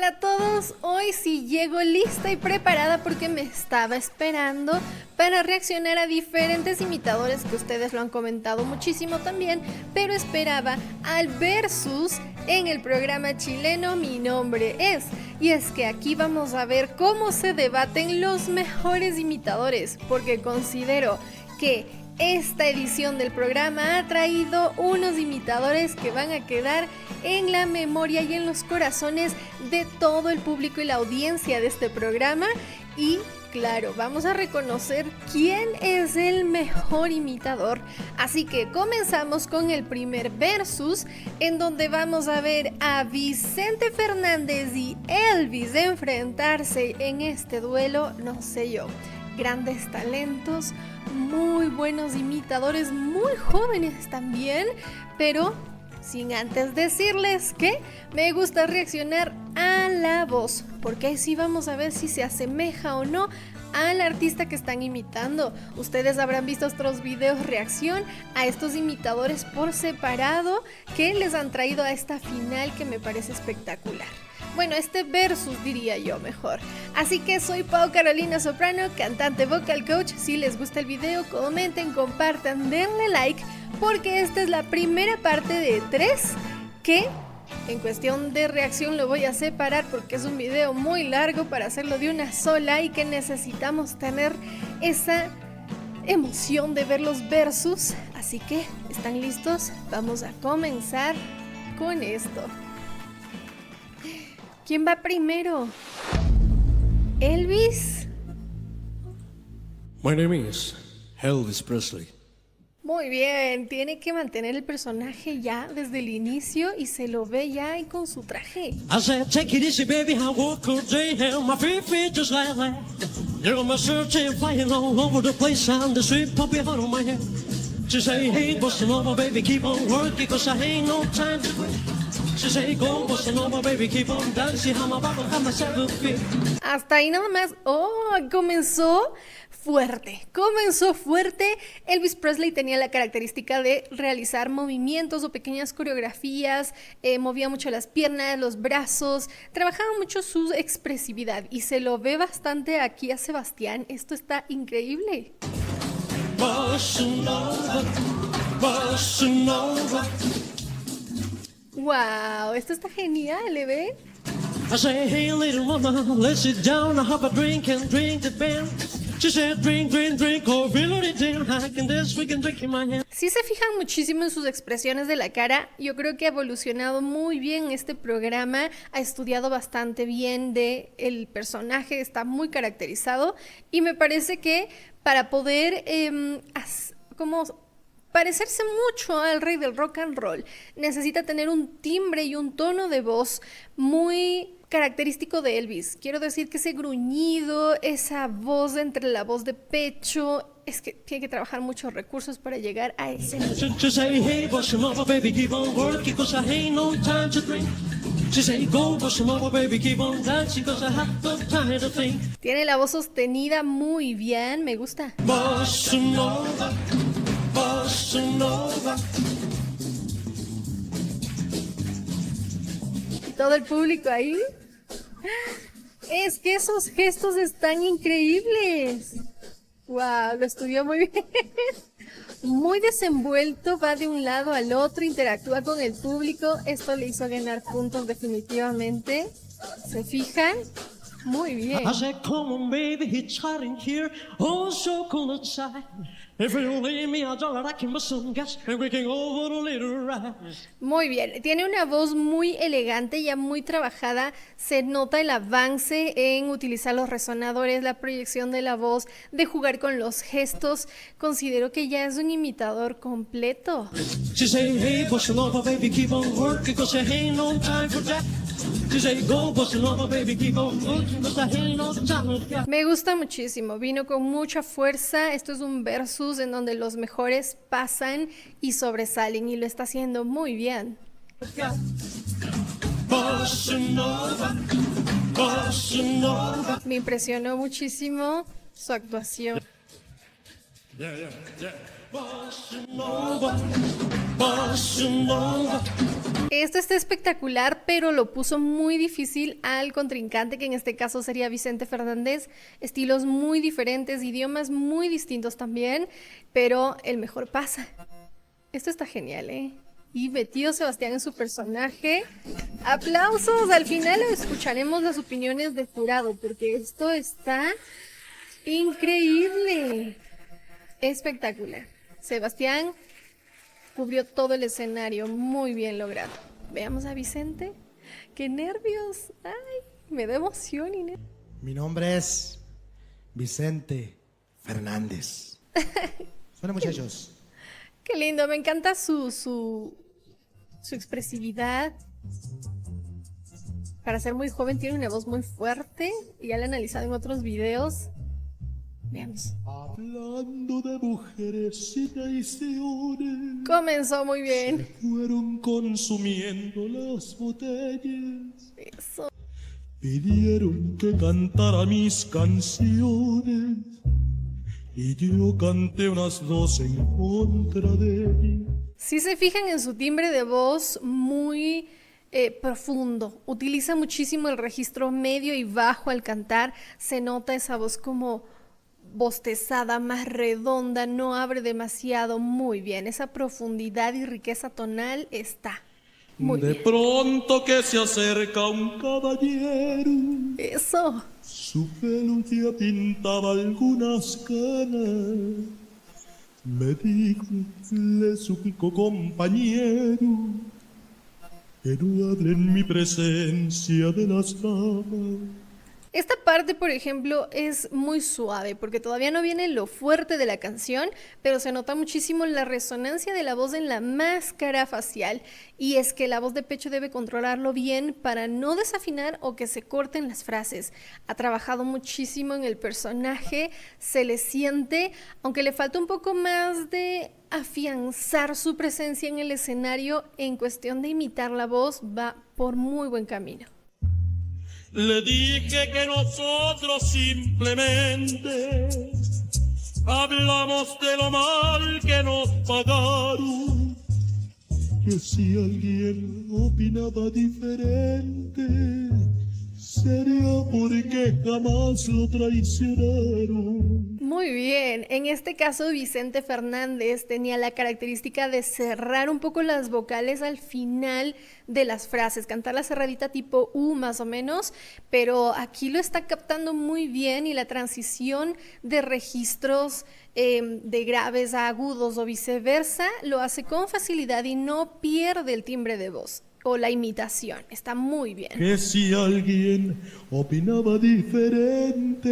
Hola a todos, hoy sí llego lista y preparada porque me estaba esperando para reaccionar a diferentes imitadores que ustedes lo han comentado muchísimo también, pero esperaba al versus en el programa chileno Mi Nombre Es. Y es que aquí vamos a ver cómo se debaten los mejores imitadores, porque considero que esta edición del programa ha traído unos imitadores que van a quedar en la memoria y en los corazones de todo el público y la audiencia de este programa. Y claro, vamos a reconocer quién es el mejor imitador. Así que comenzamos con el primer versus, en donde vamos a ver a Vicente Fernández y Elvis enfrentarse en este duelo, no sé yo. Grandes talentos, muy buenos imitadores, muy jóvenes también, pero sin antes decirles que me gusta reaccionar a la voz, porque ahí sí vamos a ver si se asemeja o no al artista que están imitando. Ustedes habrán visto otros videos reacción a estos imitadores por separado que les han traído a esta final que me parece espectacular. Bueno, este versus diría yo mejor. Así que soy Pau Carolina Soprano, cantante vocal coach. Si les gusta el video, comenten, compartan, denle like, porque esta es la primera parte de 3 que en cuestión de reacción lo voy a separar porque es un video muy largo para hacerlo de una sola y que necesitamos tener esa emoción de ver los versus. Así que, ¿están listos? Vamos a comenzar con esto. ¿Quién va primero? ¿Elvis? My name is Elvis Presley. Muy bien, tiene que mantener el personaje ya desde el inicio y se lo ve ya ahí con su traje. I said, take it easy, baby, I walk all day, and my feet just like that. You're my searching, flying all over the place, and the sweet puppy heart on my head. She say, hey, bossa nova, baby, keep on working, cause I ain't no time to wait. She say, go, bossa nova, baby, keep on dancing, how my bottle, how myself feel. Hasta ahí nada más. Comenzó fuerte. Elvis Presley tenía la característica de realizar movimientos o pequeñas coreografías, movía mucho las piernas, los brazos, trabajaba mucho su expresividad y se lo ve bastante aquí a Sebastián. Esto está increíble. Bossa nova, bossa nova. Wow, esto está genial, ¿le ven? I say, hey, little mama, let's sit down, I have a drink and drink the beer. She said, drink, drink, drink, oh, really, drink, I can this, we can drink in my hand. Si se fijan muchísimo en sus expresiones de la cara, yo creo que ha evolucionado muy bien este programa, ha estudiado bastante bien de el personaje, está muy caracterizado y me parece que para poder como parecerse mucho al rey del rock and roll, necesita tener un timbre y un tono de voz muy característico de Elvis. Quiero decir que ese gruñido, esa voz entre la voz de pecho, es que tiene que trabajar muchos recursos para llegar a ese nivel. She say, hey, bossa nova, baby, keep on working, cause I ain't no time to drink. She say, go, bossa nova, baby, keep on dancing, cause I have no time to think. Tiene la voz sostenida muy bien, me gusta. Bossa nova, bossa nova. Todo el público ahí. Es que esos gestos están increíbles. Wow, lo estudió muy bien. Muy desenvuelto, va de un lado al otro, interactúa con el público. Esto le hizo ganar puntos definitivamente. ¿Se fijan? Muy bien. I said, come on, baby, it's hot in here, oh, so cold outside. If you leave me a dollar, I can buy some gas, and we can go for a little ride. Muy bien, tiene una voz muy elegante, ya muy trabajada, se nota el avance en utilizar los resonadores, la proyección de la voz, de jugar con los gestos. Considero que ya es un imitador completo. She say, hey, bossa nova, baby, keep on working, cause there ain't no time for that. She say, go, bossa nova, baby, keep on working, cause there ain't no time for that. Me gusta muchísimo, vino con mucha fuerza. Esto es un versus en donde los mejores pasan y sobresalen y lo está haciendo muy bien. Bossa nova, bossa nova. Me impresionó muchísimo su actuación. Bossa nova, bossa nova. Esto está espectacular, pero lo puso muy difícil al contrincante, que en este caso sería Vicente Fernández. Estilos muy diferentes, idiomas muy distintos también, pero el mejor pasa. Esto está genial, ¿eh? Y metido Sebastián en su personaje. ¡Aplausos! Al final escucharemos las opiniones del jurado, porque esto está increíble. Espectacular. Sebastián cubrió todo el escenario, muy bien logrado. Veamos a Vicente. ¡Qué nervios! ¡Ay! Me da emoción y nervios. Mi nombre es Vicente Fernández. Bueno, muchachos. Qué lindo, me encanta su expresividad. Para ser muy joven tiene una voz muy fuerte y ya la he analizado en otros videos. Veamos. Hablando de mujeres y traiciones, Comenzó muy bien. fueron consumiendo las botellas. Eso. Pidieron que cantara mis canciones y yo canté unas dos en contra de ellas. Si se fijan en su timbre de voz muy profundo, utiliza muchísimo el registro medio y bajo al cantar, se nota esa voz como bostezada, más redonda, no abre demasiado, muy bien, esa profundidad y riqueza tonal está muy De bien. pronto que se acerca un caballero, Eso. su pelo ya pintaba algunas canas. Me dijo, le suplico compañero, que no hable en mi presencia de las damas. Esta parte, por ejemplo, es muy suave porque todavía no viene lo fuerte de la canción, pero se nota muchísimo la resonancia de la voz en la máscara facial. Y es que la voz de pecho debe controlarlo bien para no desafinar o que se corten las frases. Ha trabajado muchísimo en el personaje, se le siente, aunque le falta un poco más de afianzar su presencia en el escenario, en cuestión de imitar la voz, va por muy buen camino. Le dije que nosotros simplemente hablamos de lo mal que nos pagaron, que si alguien opinaba diferente, sería porque jamás lo traicionaron. Muy bien, en este caso Vicente Fernández tenía la característica de cerrar un poco las vocales al final de las frases, cantar la cerradita tipo U más o menos, pero aquí lo está captando muy bien y la transición de registros de graves a agudos o viceversa lo hace con facilidad y no pierde el timbre de voz o la imitación, está muy bien. Que si alguien opinaba diferente,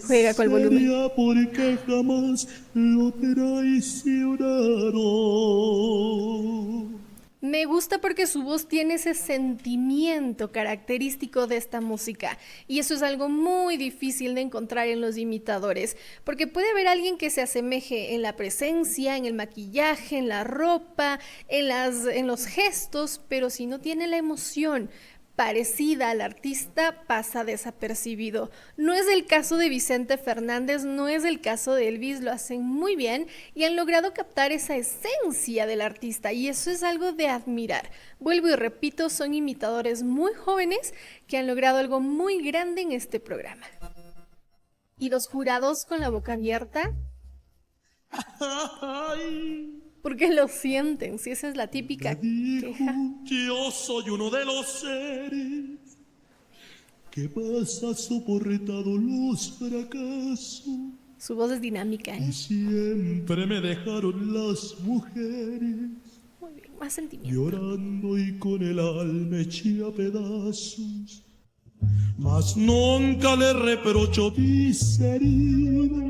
Juega con el volumen. sería porque jamás lo traicionaron. Me gusta porque su voz tiene ese sentimiento característico de esta música y eso es algo muy difícil de encontrar en los imitadores, porque puede haber alguien que se asemeje en la presencia, en el maquillaje, en la ropa, en los gestos, pero si no tiene la emoción parecida al artista, pasa desapercibido. No es el caso de Vicente Fernández, no es el caso de Elvis, lo hacen muy bien y han logrado captar esa esencia del artista y eso es algo de admirar. Vuelvo y repito, son imitadores muy jóvenes que han logrado algo muy grande en este programa. Y los jurados con la boca abierta, Ay, porque lo sienten, si esa es la típica queja. yo soy uno de los seres que más ha soportado los fracasos Su voz es dinámica, y siempre me dejaron las mujeres Muy bien, más sentimiento. llorando y con el alma hecha a pedazos. Mas nunca le reprocho mis heridas.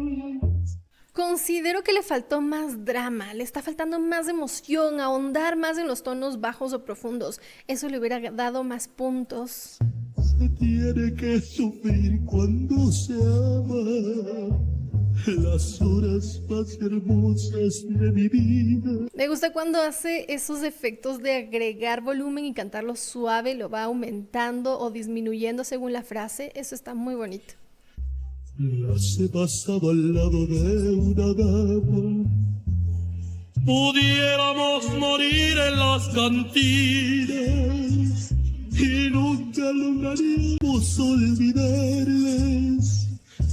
Considero que le faltó más drama, le está faltando más emoción, ahondar más en los tonos bajos o profundos. Eso le hubiera dado más puntos. Se tiene que sufrir cuando se ama. Las horas más hermosas de mi vida. Me gusta cuando hace esos efectos de agregar volumen y cantarlo suave, lo va aumentando o disminuyendo según la frase. Eso está muy bonito. Las he pasado al lado de una dama pudiéramos morir en las cantinas y nunca lograríamos olvidarles.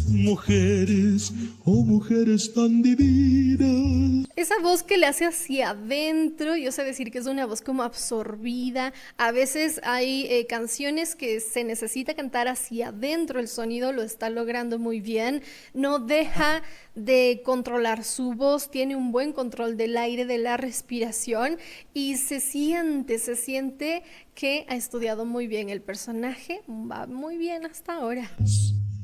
Mujeres, oh mujeres tan divinas. Esa voz que le hace hacia adentro, yo sé decir que es una voz como absorbida. A veces hay canciones que se necesita cantar hacia adentro, el sonido lo está logrando muy bien. No deja de controlar su voz, tiene un buen control del aire, de la respiración y se siente que ha estudiado muy bien el personaje, va muy bien hasta ahora.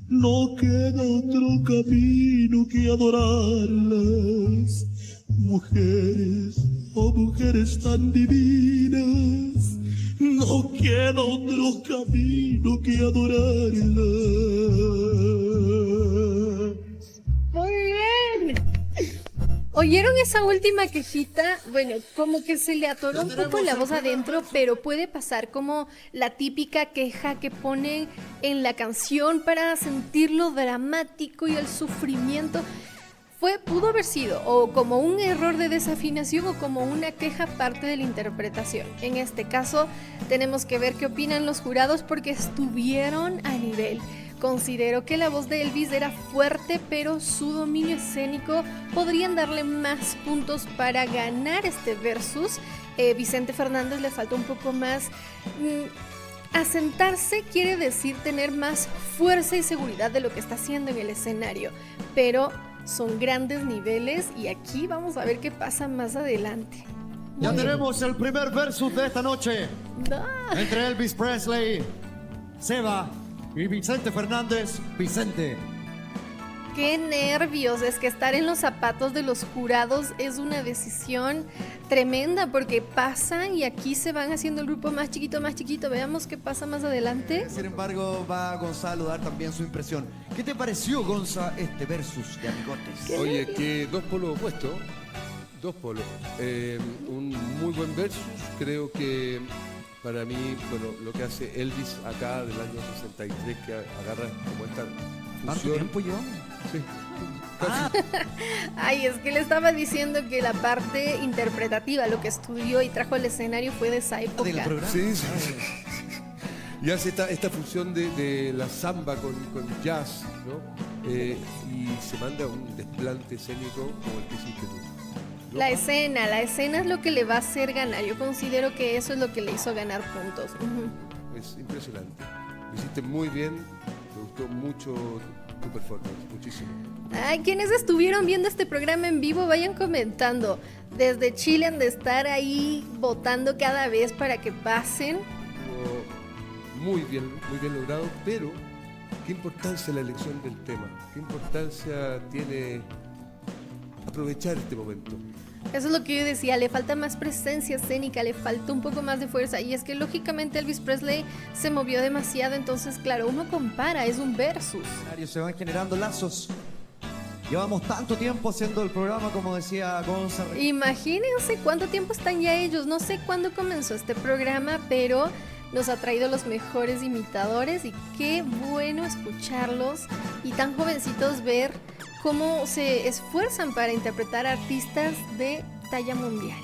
No queda otro camino que adorarlas. Mujeres, oh mujeres tan divinas. No queda otro camino que adorarlas. Muy bien. ¿Oyeron esa última quejita? Bueno, como que se le atoró un poco la voz adentro, pero puede pasar como la típica queja que ponen en la canción para sentirlo dramático y el sufrimiento. Pudo haber sido o como un error de desafinación o como una queja parte de la interpretación. En este caso, tenemos que ver qué opinan los jurados porque estuvieron a nivel. Considero que la voz de Elvis era fuerte, pero su dominio escénico podrían darle más puntos para ganar este versus. Vicente Fernández le faltó un poco más. Asentarse quiere decir tener más fuerza y seguridad de lo que está haciendo en el escenario, pero son grandes niveles y aquí vamos a ver qué pasa más adelante. Ya tenemos el primer versus de esta noche entre Elvis Presley, Seba y Vicente Fernández. Vicente. Qué nervios, es que estar en los zapatos de los jurados es una decisión tremenda porque pasan y aquí se van haciendo el grupo más chiquito, veamos qué pasa más adelante. Sin embargo, va Gonzalo a dar también su impresión. ¿Qué te pareció, Gonza, este versus de amigotes? Oye, que dos polos opuestos, dos polos. Un muy buen versus, creo que para mí, bueno, lo que hace Elvis acá del año 63, que agarra como esta ¿Tanto fusión. tiempo yo? Sí. Ay, es que le estaba diciendo que la parte interpretativa, lo que estudió y trajo al escenario fue de esa época. ¿Del programa? Sí, sí. Y hace esta fusión de la samba con jazz, ¿no? Y se manda un desplante escénico como el que hiciste tú. ¿No? La escena es lo que le va a hacer ganar. Yo considero que eso es lo que le hizo ganar puntos. Es impresionante. Lo hiciste muy bien, me gustó mucho tu performance, muchísimo. Ay, quienes estuvieron viendo este programa en vivo, vayan comentando. Desde Chile han de estar ahí votando cada vez para que pasen. Muy bien logrado, pero qué importancia la elección del tema, qué importancia tiene aprovechar este momento. Eso es lo que yo decía, le falta más presencia escénica, le falta un poco más de fuerza. Y es que lógicamente Elvis Presley se movió demasiado, entonces claro, uno compara, es un versus. Se van generando lazos. Llevamos tanto tiempo haciendo el programa, como decía Gonza. Imagínense cuánto tiempo están ya ellos. No sé cuándo comenzó este programa, pero nos ha traído los mejores imitadores y qué bueno escucharlos y tan jovencitos ver cómo se esfuerzan para interpretar artistas de talla mundial.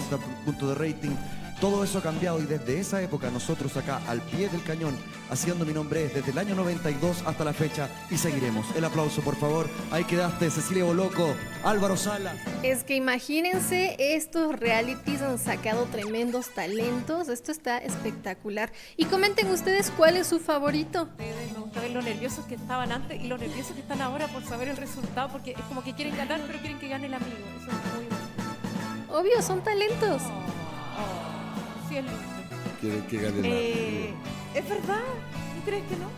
40 puntos de rating. Todo eso ha cambiado y desde esa época nosotros acá al pie del cañón haciendo Mi Nombre Es desde el año 92 hasta la fecha y seguiremos. El aplauso, por favor. Ahí quedaste, Cecilia Boloco, Álvaro Salas. Es que imagínense, estos realities han sacado tremendos talentos. Esto está espectacular. Y comenten ustedes cuál es su favorito. Me gusta ver lo nerviosos que estaban antes y lo nerviosos que están ahora por saber el resultado, porque es como que quieren ganar, pero quieren que gane el amigo. Eso es muy bueno. Obvio, son talentos. Sí, es lindo. Quieren que gane la... ¿Es verdad? ¿Tú crees que no?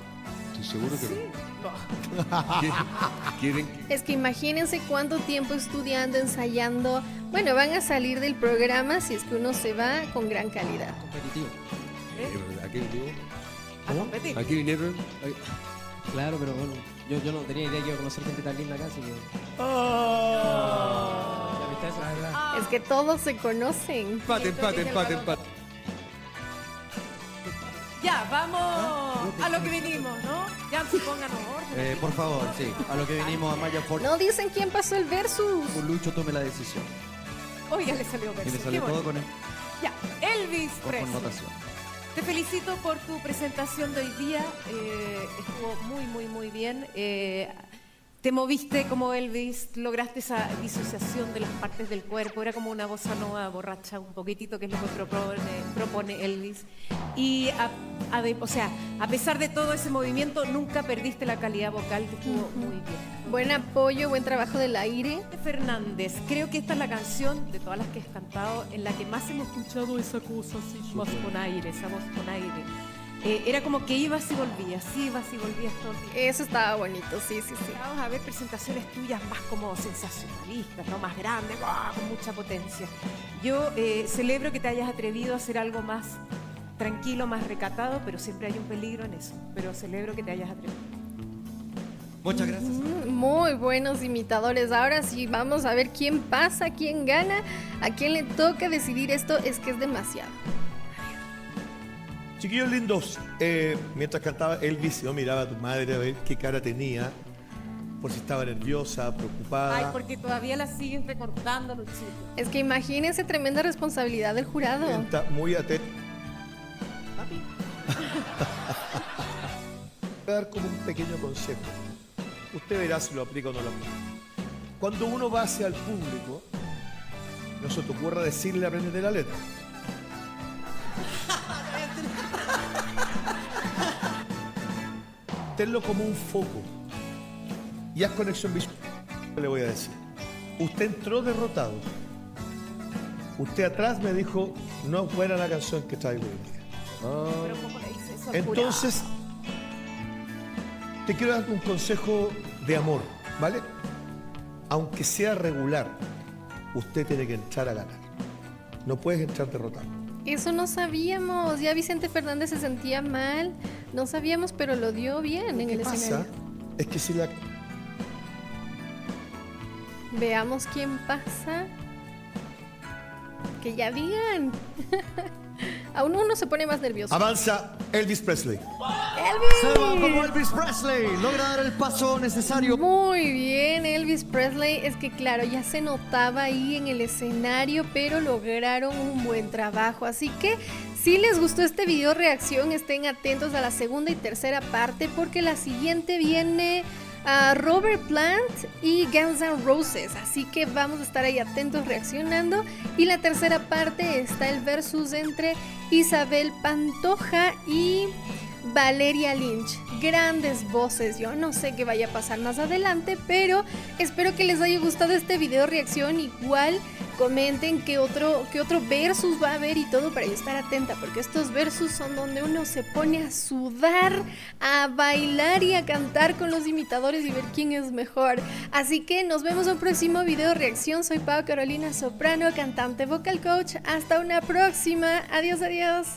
Estoy seguro que Sí. no. Quieren que... Es que imagínense cuánto tiempo estudiando, ensayando. Bueno, van a salir del programa si es que uno se va con gran calidad. Competitivo. ¿A qué vinieron? A competir. ¿A qué vinieron? Ay, Claro, pero bueno, yo no tenía idea que iba a conocer gente tan linda acá, así que... La amistad es Es que todos se conocen. empate. Ya, vamos a lo que vinimos, ¿no? Ya se pongan orden. Por favor, sí. A lo que vinimos a Maya Ford. No dicen quién pasó el versus. Lucho tome la decisión. Hoy ya le salió Y verso. le Qué sale todo bonito. con él, Ya, Elvis con Presley. connotación. Te felicito por tu presentación de hoy día. Estuvo muy, muy, muy bien. Te moviste como Elvis, lograste esa disociación de las partes del cuerpo. Era como una bossa nova borracha, un poquitito, que es lo que propone Elvis. Y o sea, a pesar de todo ese movimiento, nunca perdiste la calidad vocal, que estuvo muy bien. Buen apoyo, buen trabajo del aire. Fernández, creo que esta es la canción de todas las que has cantado en la que más hemos escuchado esa cosa así, más con aire, esa voz con aire. Era como que ibas y volvías todo el día. Eso estaba bonito, sí. Vamos a ver presentaciones tuyas más como sensacionalistas, ¿no? Más grandes, ¡guau!, con mucha potencia. Yo celebro que te hayas atrevido a hacer algo más tranquilo, más recatado, pero siempre hay un peligro en eso. Pero celebro que te hayas atrevido. Muchas gracias. Muy buenos imitadores. Ahora sí, vamos a ver quién pasa, quién gana, a quién le toca decidir esto. Es que es demasiado. Chiquillos lindos, mientras cantaba Elvis, yo miraba a tu madre a ver qué cara tenía, por si estaba nerviosa, preocupada. Ay, porque todavía la siguen recortando los chicos. Es que imagínense tremenda responsabilidad del jurado. Está muy atenta. Voy a dar como un pequeño consejo. Usted verá si lo aplica o no lo aplica. Cuando uno va hacia el público, no se te ocurra decirle aprendete la letra. Tenlo como un foco y haz conexión visual. Le voy a decir, usted entró derrotado, usted atrás me dijo no es buena la canción que traigo hoy día. Pero ¿cómo le dice eso al Entonces te quiero dar un consejo de amor, ¿vale? Aunque sea regular, usted tiene que entrar a ganar, no puedes entrar derrotado. Eso no sabíamos. Ya Vicente Fernández se sentía mal. No sabíamos, pero lo dio bien en el ¿Qué pasa? escenario. Es que si la... Veamos quién pasa. Que ya digan. Aún uno se pone más nervioso. Avanza Elvis Presley. Se va como Elvis Presley, logra dar el paso necesario. Muy bien, Elvis Presley. Es que claro, ya se notaba ahí en el escenario, pero lograron un buen trabajo. Así que si les gustó este video reacción, estén atentos a la segunda y tercera parte, porque la siguiente viene a Robert Plant y Guns N' Roses. Así que vamos a estar ahí atentos reaccionando. Y la tercera parte está el versus entre Isabel Pantoja y Valeria Lynch. Grandes voces. Yo no sé qué vaya a pasar más adelante, pero espero que les haya gustado este video reacción. Igual comenten qué otro versus va a haber y todo, para yo estar atenta, porque estos versus son donde uno se pone a sudar, a bailar y a cantar con los imitadores y ver quién es mejor. Así que nos vemos en un próximo video reacción. Soy Pau Carolina Soprano, cantante vocal coach. Hasta una próxima. Adiós, adiós.